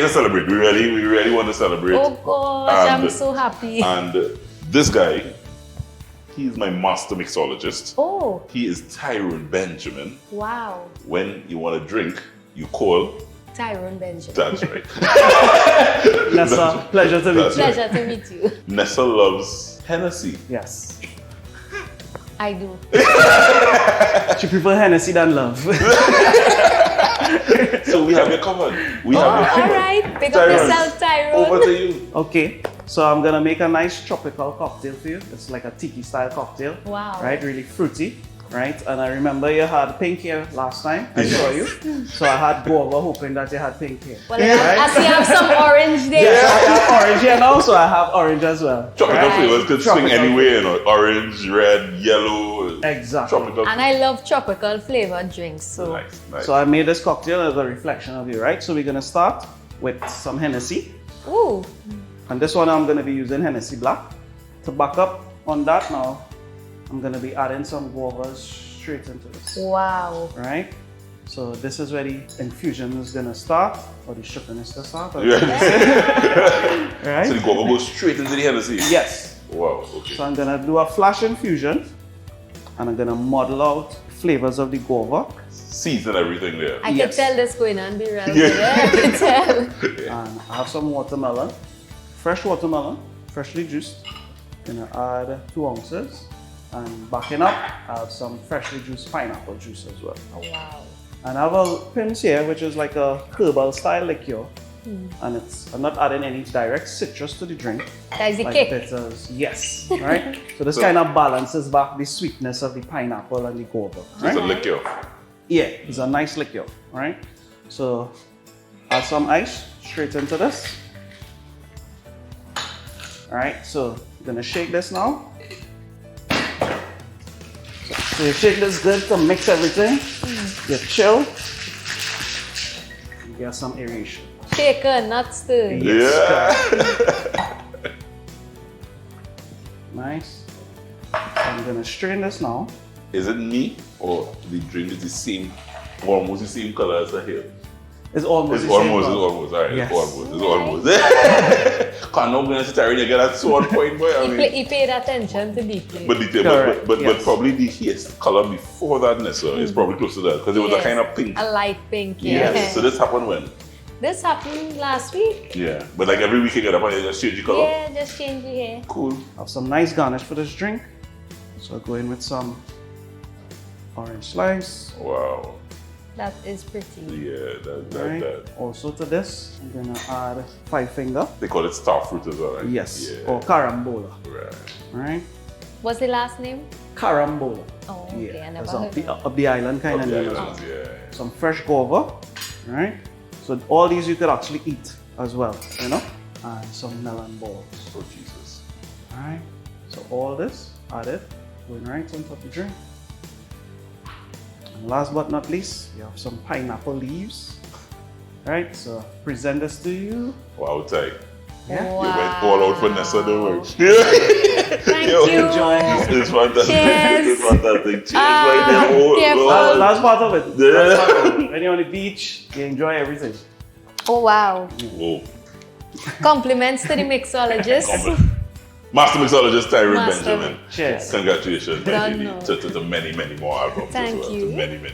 Let's celebrate. We really want to celebrate. Oh gosh, I'm so happy. And this guy, he's my master mixologist. Oh. He is Tyrone Benjamin. Wow. When you want a drink, you call Tyrone Benjamin. That's right. Nessa, pleasure to meet you. Pleasure to meet you. Nessa loves Hennessy. Yes. I do. She prefers Hennessy than love. So we have you covered. We have you covered. Alright. Pick up yourself, Tyrone. Over to you. Okay, so I'm gonna make a nice tropical cocktail for you. It's like a tiki style cocktail. Wow. Right, really fruity. Right, and I remember you had pink hair last time I saw you. So I had guava hoping that you had pink hair. Well, I see you have some orange there. Yeah, so I have orange here now, so I have orange as well. Tropical flavors could swing Tropical anywhere, you know, orange, red, yellow. Exactly. Tropical. And I love tropical flavored drinks. So Nice, nice. So I made this cocktail as a reflection of you, right? So we're gonna start with some Hennessy. ooh. And this one I'm gonna be using Hennessy Black. To back up on that now, I'm gonna be adding some guavas straight into this. Wow. Right? So this is where the infusion is gonna start, or the sugarness to start. Yeah. Right? So the guava goes straight into the Hennessy. Yes. Wow. Okay. So I'm gonna do a flash infusion, and I'm gonna model out flavors of the guava. Season everything there. I Yes. could tell this going on be real Yeah. good. I could tell. And I have some watermelon, fresh watermelon, freshly juiced. Gonna add 2 ounces. And backing up, I have some freshly juiced pineapple juice as well. Oh, wow. And I have a Pims here, which is like a herbal style liqueur. And I'm not adding any direct citrus to the drink. That is the Like kick. bitters, yes, right? So this kind of balances back the sweetness of the pineapple and the guava, It's a right? liqueur. Yeah, it's a nice liqueur, right? So add some ice straight into this. All right, so I'm gonna shake this now. So you shake this good to mix everything. You chill. You get some aeration. Shaker, not stir. Yes, Yeah. Nice. I'm gonna strain this now. Is it me or the drink is the same, almost the same color as the hair? It's almost It's the same almost, color. it's almost. All right, Yes. it's almost. Can't no going to start you get that sword point, boy. I mean, He paid attention to detail. but, Correct, but yes. probably the hair color before that, Nessa, is probably close to that because it was a Yes. kind of pink. A light pink, yeah. Yes. So this happened when? This happened last week. Yeah. But like every week you get up and you just change the color. Yeah, just change the hair. Cool. Have some nice garnish for this drink. So I'll go in with some orange slice. Wow. That is pretty. Yeah, Right. that. Also to this, I'm gonna add 5 finger. They call it star fruit as well, right? Yes. Yeah. Or carambola. Right. Right? What's the last name? Carambola. Oh, okay. I never That's heard of up the island kind Up of the name. islands, yeah. Some fresh guava. Right? So all these you could actually eat as well, you know? And some melon balls. Oh, Jesus. Alright? So all this added, going right on top of the drink. And last but not least, we have some pineapple leaves. Right? So present this to you. Wow, tight. Yeah. Wow. You went all out for Nessa, don't worry. Thank Yo, you. Enjoy. It's fantastic. Cheers. It's fantastic. Cheers, Ah, right there. Oh, careful. Lord. Last part of it. Yeah. Last part of it. When you're on the beach, you enjoy everything. Oh, wow. Whoa. Compliments to the mixologist. Master mixologist Tyrone Master. Benjamin. Cheers. Congratulations. Done now. To many, many more albums Thank as well. you. To many, many